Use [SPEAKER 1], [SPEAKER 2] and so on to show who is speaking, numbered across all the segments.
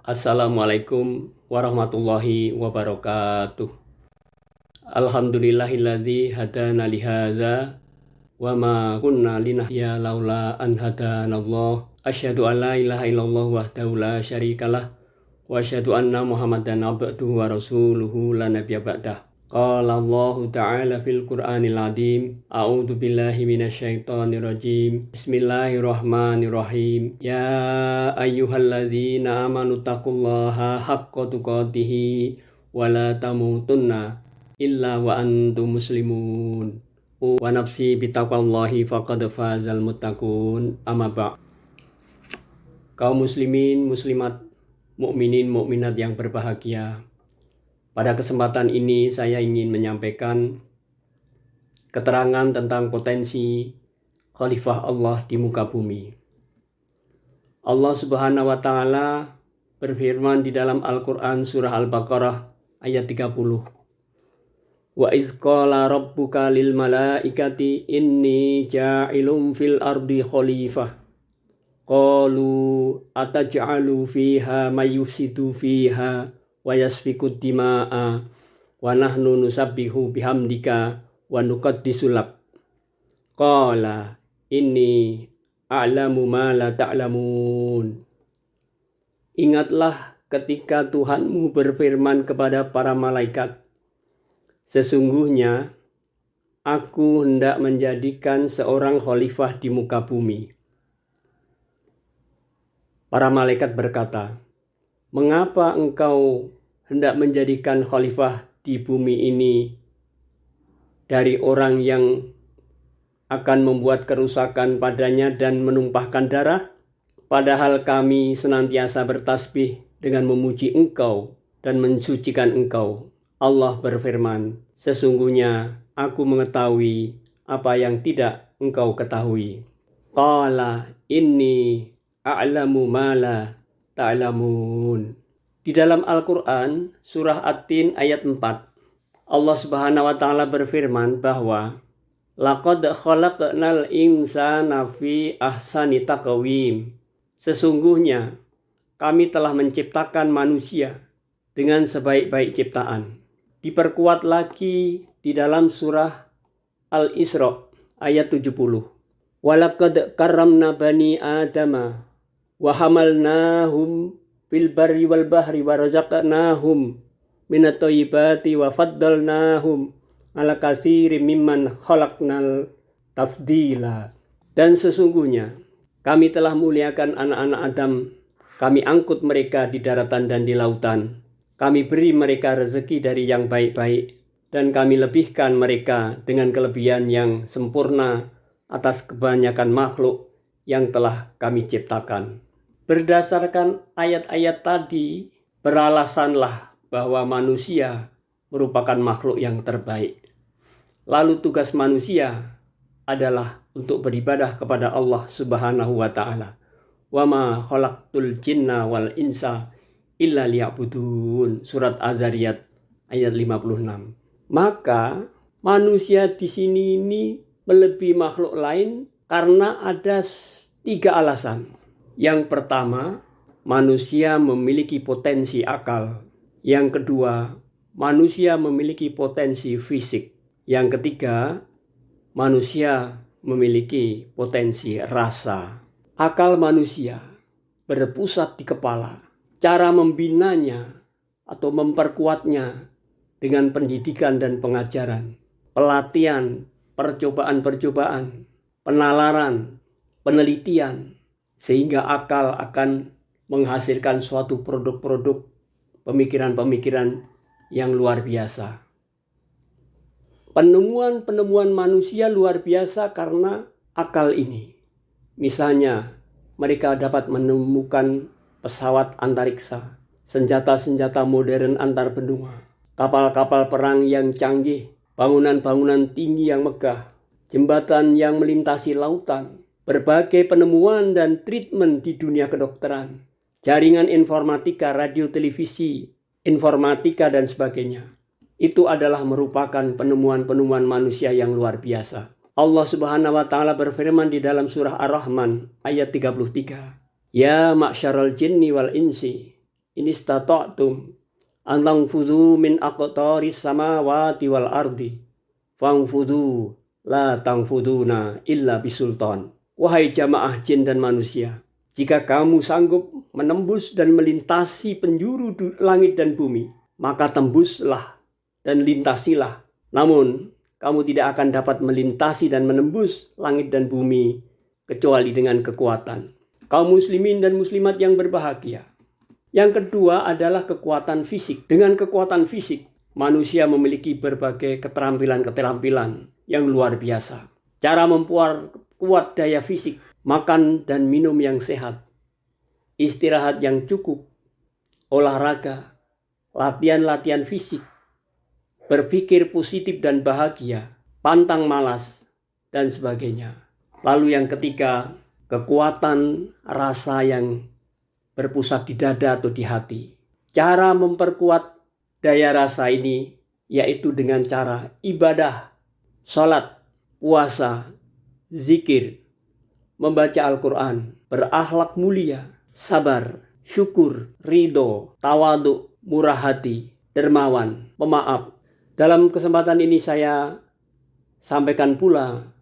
[SPEAKER 1] Assalamualaikum warahmatullahi wabarakatuh. Alhamdulillahilladzi hadana lihadza wa ma kunna linahtadiya laula an hadanallah. Asyhadu an la ilaha illallah wahdahu la syarikalah wa asyhadu anna Muhammadan abduhu wa rasuluhu la nabiyya ba'dah. Qala Allah Ta'ala fil Qur'anil Azim. A'udzu billahi minasyaitonir rajim. Bismillahirrahmanirrahim. Ya ayyuhalladzina amanu taqullaha haqqa tuqatih wa la tamutunna illa wa antum muslimun. Wa nafsi bitaqwallahi faqad fazal muttaqun. Amma ba'. Kaum muslimin, muslimat, mukminin, mukminat yang berbahagia. Pada kesempatan ini saya ingin menyampaikan keterangan tentang potensi khalifah Allah di muka bumi. Allah Subhanahu wa taala berfirman di dalam Al-Qur'an surah Al-Baqarah ayat 30. Wa idz qala rabbuka lil malaikati inni ja'ilun fil ardi khalifah. Qalu ataj'alu fiha may yufsidu fiha wa yasfiku dima'a wa nahnu nusabbihu bihamdika wa nuqaddisu lak. Qala inni a'lamu ma la ta'lamun. Ingatlah ketika Tuhanmu berfirman kepada para malaikat, sesungguhnya aku hendak menjadikan seorang khalifah di muka bumi. Para malaikat berkata, mengapa engkau hendak menjadikan khalifah di bumi ini dari orang yang akan membuat kerusakan padanya dan menumpahkan darah? Padahal kami senantiasa bertasbih dengan memuji engkau dan mensucikan engkau. Allah berfirman, sesungguhnya aku mengetahui apa yang tidak engkau ketahui. Qala inni a'lamu ma la ta'lamun. Di dalam Al-Quran surah At-Tin ayat 4, Allah Subhanahu wa taala berfirman bahwa laqad khalaqnal insana fi ahsani taqwim. Sesungguhnya kami telah menciptakan manusia dengan sebaik-baik ciptaan. Diperkuat lagi di dalam surah Al-Isra ayat 70. Walaqad karramna bani adama wa hamalnahum fil barri wal bahri wa razaqnahum minat thayyibati wa faddalnahum ala katsirin mimman khalaqnal tafdila. Dan sesungguhnya kami telah muliakan anak-anak Adam. Kami angkut mereka di daratan dan di lautan. Kami beri mereka rezeki dari yang baik-baik dan kami lebihkan mereka dengan kelebihan yang sempurna atas kebanyakan makhluk yang telah kami ciptakan. Berdasarkan ayat-ayat tadi, beralasanlah bahwa manusia merupakan makhluk yang terbaik. Lalu tugas manusia adalah untuk beribadah kepada Allah Subhanahu wa taala. Wa ma khalaqtul jinna wal insa illa liya'budun. Surat Az-Zariyat ayat 56. Maka manusia di sini ini melebihi makhluk lain karena ada 3 alasan. Yang pertama, manusia memiliki potensi akal. Yang kedua, manusia memiliki potensi fisik. Yang ketiga, manusia memiliki potensi rasa. Akal manusia berpusat di kepala. Cara membinanya atau memperkuatnya dengan pendidikan dan pengajaran, pelatihan, percobaan-percobaan, penalaran, penelitian, sehingga akal akan menghasilkan suatu produk-produk pemikiran-pemikiran yang luar biasa. Penemuan-penemuan manusia luar biasa karena akal ini. Misalnya, mereka dapat menemukan pesawat antariksa, senjata-senjata modern antar benua, kapal-kapal perang yang canggih, bangunan-bangunan tinggi yang megah, jembatan yang melintasi lautan, berbagai penemuan dan treatment di dunia kedokteran, jaringan informatika, radio, televisi, informatika dan sebagainya. Itu adalah merupakan penemuan-penemuan manusia yang luar biasa. Allah Subhanahu wa taala berfirman di dalam surah Ar-Rahman ayat 33. Ya ma'syaral jinni wal insi inistata'tum an tanfudhu min aqtaris samawati wal ardi fangfudhu la tanfuduna illa bisultan. Wahai jamaah jin dan manusia, jika kamu sanggup menembus dan melintasi penjuru langit dan bumi, maka tembuslah dan lintasilah. Namun, kamu tidak akan dapat melintasi dan menembus langit dan bumi kecuali dengan kekuatan. Kaum muslimin dan muslimat yang berbahagia. Yang kedua adalah kekuatan fisik. Dengan kekuatan fisik, manusia memiliki berbagai keterampilan-keterampilan yang luar biasa. Cara memperkuat daya fisik, makan dan minum yang sehat, istirahat yang cukup, olahraga, latihan-latihan fisik, berpikir positif dan bahagia, pantang malas, dan sebagainya. Lalu yang ketiga, kekuatan rasa yang berpusat di dada atau di hati. Cara memperkuat daya rasa ini yaitu dengan cara ibadah, salat, puasa, zikir, membaca Al-Quran, berakhlak mulia, sabar, syukur, ridho, tawadhu, murah hati, dermawan, pemaaf. Dalam kesempatan ini saya sampaikan pula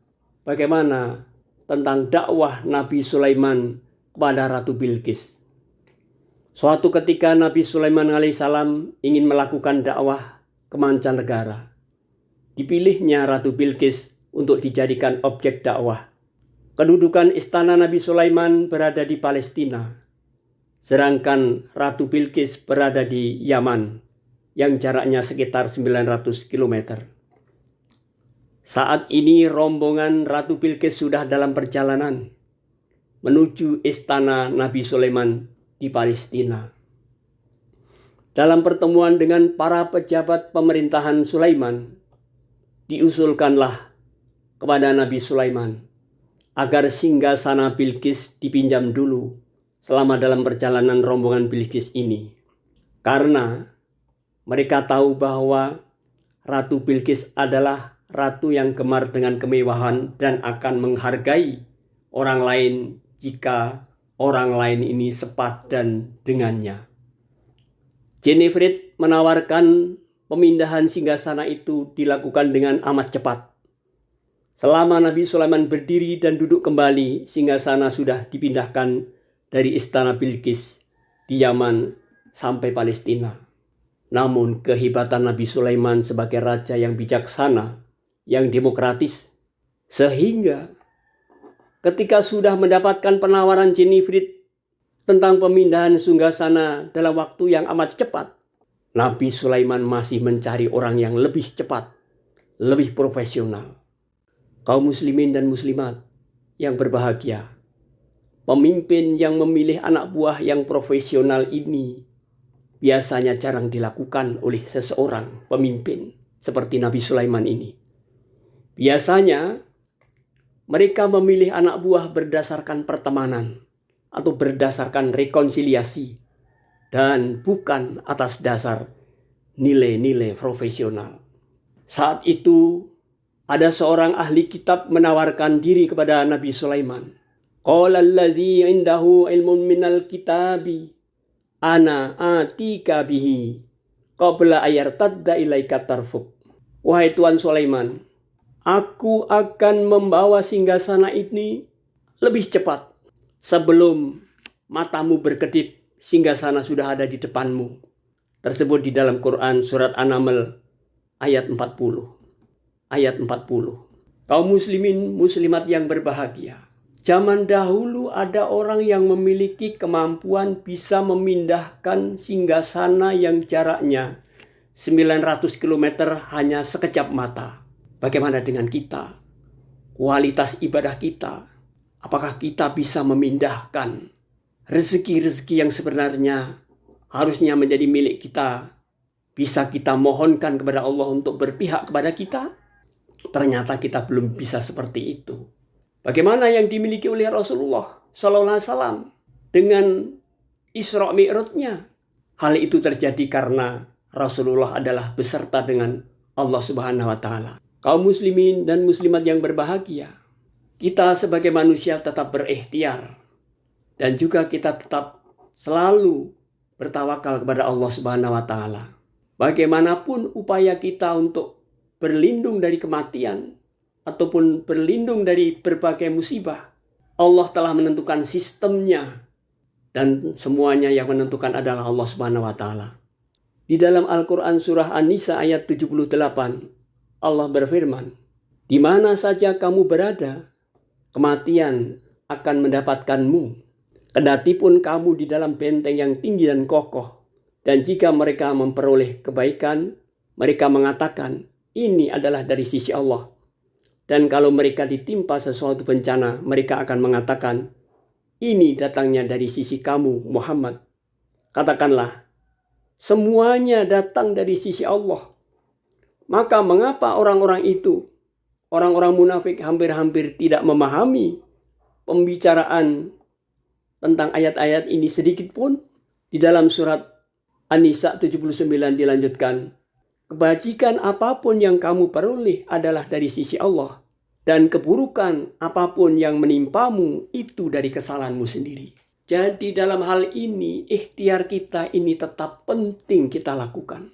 [SPEAKER 1] bagaimana tentang dakwah Nabi Sulaiman kepada Ratu Bilqis. Suatu ketika Nabi Sulaiman alaihissalam ingin melakukan dakwah ke mancanegara. Dipilihnya Ratu Bilqis untuk dijadikan objek dakwah. Kedudukan istana Nabi Sulaiman berada di Palestina, sedangkan Ratu Bilqis berada di Yaman yang jaraknya sekitar 900 km. Saat ini rombongan Ratu Bilqis sudah dalam perjalanan menuju istana Nabi Sulaiman di Palestina. Dalam pertemuan dengan para pejabat pemerintahan Sulaiman, diusulkanlah kepada Nabi Sulaiman agar singgasana Bilqis dipinjam dulu selama dalam perjalanan rombongan Bilqis ini. Karena mereka tahu bahwa Ratu Bilqis adalah ratu yang gemar dengan kemewahan dan akan menghargai orang lain jika orang lain ini sepadan dengannya. Jenifrid menawarkan pemindahan singgasana itu dilakukan dengan amat cepat. Selama Nabi Sulaiman berdiri dan duduk kembali, singgasana sudah dipindahkan dari istana Bilqis di Yaman sampai Palestina. Namun kehebatan Nabi Sulaiman sebagai raja yang bijaksana, yang demokratis, sehingga ketika sudah mendapatkan penawaran Jenifrid tentang pemindahan singgasana dalam waktu yang amat cepat, Nabi Sulaiman masih mencari orang yang lebih cepat, lebih profesional. Kaum muslimin dan muslimat yang berbahagia, pemimpin yang memilih anak buah yang profesional ini biasanya jarang dilakukan oleh seseorang pemimpin seperti Nabi Sulaiman ini. Biasanya mereka memilih anak buah berdasarkan pertemanan atau berdasarkan rekonsiliasi dan bukan atas dasar nilai-nilai profesional. Saat itu ada seorang ahli kitab menawarkan diri kepada Nabi Sulaiman. Qala alladzi indahu ilmun minal kitabi ana atika bihi qabla ayartadda ilaika tarfuk. Wahai Tuan Sulaiman, aku akan membawa singgasana ini lebih cepat. Sebelum matamu berkedip, singgasana sudah ada di depanmu. Tersebut di dalam Quran surat An-Naml ayat 40. Ayat 40. Kaum muslimin muslimat yang berbahagia. Zaman dahulu ada orang yang memiliki kemampuan bisa memindahkan singgasana yang jaraknya 900 km hanya sekejap mata. Bagaimana dengan kita? Kualitas ibadah kita. Apakah kita bisa memindahkan rezeki-rezeki yang sebenarnya harusnya menjadi milik kita? Bisa kita mohonkan kepada Allah untuk berpihak kepada kita? Ternyata kita belum bisa seperti itu. Bagaimana yang dimiliki oleh Rasulullah Sallallahu Alaihi Wasallam dengan Isra Mi'rajnya? Hal itu terjadi karena Rasulullah adalah beserta dengan Allah Subhanahu Wa Taala. Kaum muslimin dan muslimat yang berbahagia, kita sebagai manusia tetap berikhtiar dan juga kita tetap selalu bertawakal kepada Allah Subhanahu wa taala. Bagaimanapun upaya kita untuk berlindung dari kematian ataupun berlindung dari berbagai musibah, Allah telah menentukan sistemnya dan semuanya yang menentukan adalah Allah Subhanahu wa taala. Di dalam Al-Qur'an surah An-Nisa ayat 78, Allah berfirman, "Di mana saja kamu berada, kematian akan mendapatkanmu. Kendati pun kamu di dalam benteng yang tinggi dan kokoh, dan jika mereka memperoleh kebaikan, mereka mengatakan, ini adalah dari sisi Allah. Dan kalau mereka ditimpa sesuatu bencana, mereka akan mengatakan, ini datangnya dari sisi kamu, Muhammad. Katakanlah, semuanya datang dari sisi Allah. Maka mengapa orang-orang itu, orang-orang munafik hampir-hampir tidak memahami pembicaraan tentang ayat-ayat ini sedikit pun?" Di dalam surat An-Nisa 79 dilanjutkan, "Kebajikan apapun yang kamu peroleh adalah dari sisi Allah, dan keburukan apapun yang menimpamu itu dari kesalahanmu sendiri." Jadi dalam hal ini, ikhtiar kita ini tetap penting kita lakukan.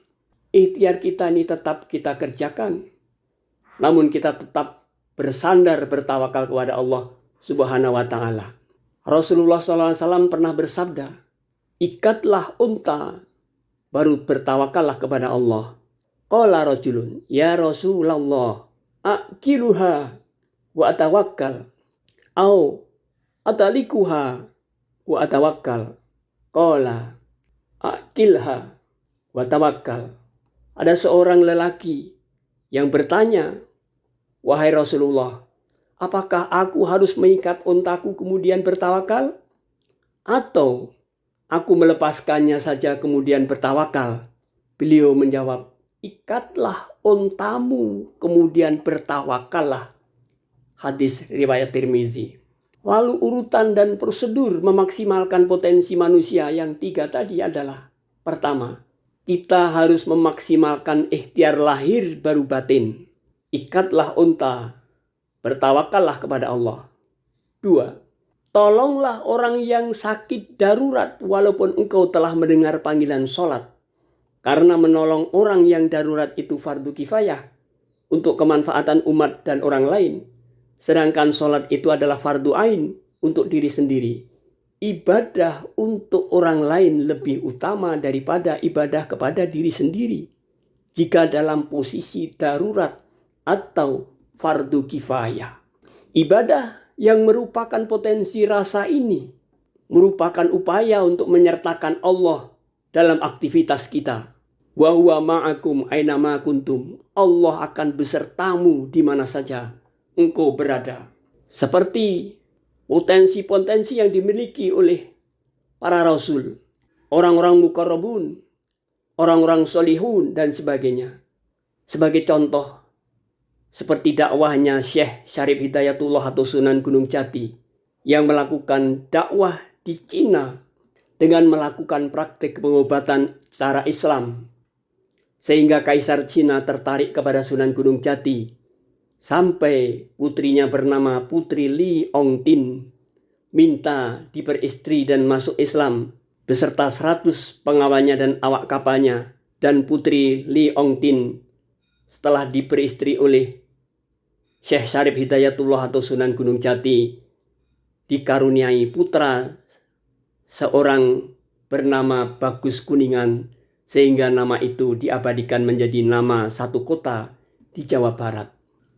[SPEAKER 1] Ikhtiar kita ini tetap kita kerjakan. Namun kita tetap bersandar bertawakal kepada Allah Subhanahu wa ta'ala. Rasulullah SAW pernah bersabda, "Ikatlah unta, baru bertawakallah kepada Allah." Qala rajulun, "Ya Rasulullah, akiluha wa atawakkal, au atalikuha wa atawakkal." Qala, "Akilha wa tawakkal." Ada seorang lelaki yang bertanya, "Wahai Rasulullah, apakah aku harus mengikat untaku kemudian bertawakal? Atau aku melepaskannya saja kemudian bertawakal?" Beliau menjawab, "Ikatlah untamu kemudian bertawakallah." Hadis riwayat Tirmizi. Lalu urutan dan prosedur memaksimalkan potensi manusia yang 3 tadi adalah: pertama, kita harus memaksimalkan ikhtiar lahir baru batin. Ikatlah unta, bertawakallah kepada Allah. 2. Tolonglah orang yang sakit darurat walaupun engkau telah mendengar panggilan sholat. Karena menolong orang yang darurat itu fardu kifayah untuk kemanfaatan umat dan orang lain. Sedangkan sholat itu adalah fardu ain untuk diri sendiri. Ibadah untuk orang lain lebih utama daripada ibadah kepada diri sendiri jika dalam posisi darurat atau fardu kifayah. Ibadah yang merupakan potensi rasa ini merupakan upaya untuk menyertakan Allah dalam aktivitas kita. Wa huwa ma'akum aina ma kuntum. Allah akan besertamu di mana saja engkau berada. Seperti potensi-potensi yang dimiliki oleh para rasul, orang-orang muqarrabun, orang-orang solihun dan sebagainya. Sebagai contoh, seperti dakwahnya Syekh Syarif Hidayatullah atau Sunan Gunung Jati yang melakukan dakwah di Cina dengan melakukan praktik pengobatan secara Islam. Sehingga Kaisar Cina tertarik kepada Sunan Gunung Jati. Sampai putrinya bernama Putri Li Ongtin minta diperistri dan masuk Islam beserta 100 pengawalnya dan awak kapalnya. Dan Putri Li Ongtin setelah diperistri oleh Syekh Syarif Hidayatullah atau Sunan Gunung Jati dikaruniai putra seorang bernama Bagus Kuningan, sehingga nama itu diabadikan menjadi nama satu kota di Jawa Barat.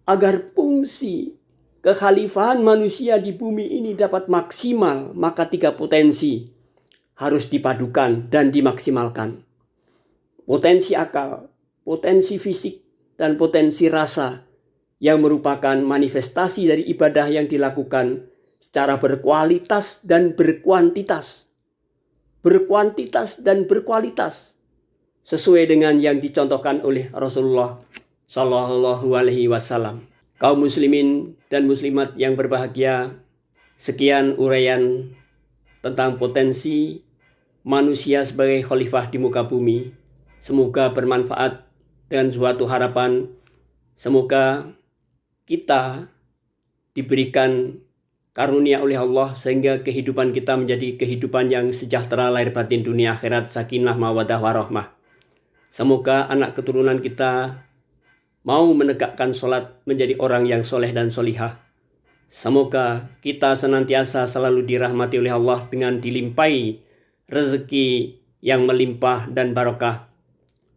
[SPEAKER 1] Agar fungsi kekhalifahan manusia di bumi ini dapat maksimal, maka 3 potensi harus dipadukan dan dimaksimalkan. Potensi akal, potensi fisik, dan potensi rasa yang merupakan manifestasi dari ibadah yang dilakukan secara berkualitas dan berkuantitas. Berkuantitas dan berkualitas sesuai dengan yang dicontohkan oleh Rasulullah Shallallahu Alaihi Wasallam. Kaum muslimin dan muslimat yang berbahagia, sekian uraian tentang potensi manusia sebagai khalifah di muka bumi. Semoga bermanfaat dengan suatu harapan. Semoga kita diberikan karunia oleh Allah sehingga kehidupan kita menjadi kehidupan yang sejahtera lahir batin dunia akhirat, sakinah mawaddah warahmah. Semoga anak keturunan kita mau menegakkan sholat menjadi orang yang soleh dan solihah. Semoga kita senantiasa selalu dirahmati oleh Allah dengan dilimpahi rezeki yang melimpah dan barokah.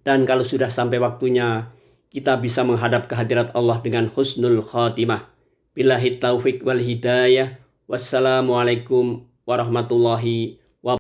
[SPEAKER 1] Dan kalau sudah sampai waktunya, kita bisa menghadap kehadirat Allah dengan husnul khatimah. Billahi taufiq wal hidayah. Wassalamualaikum warahmatullahi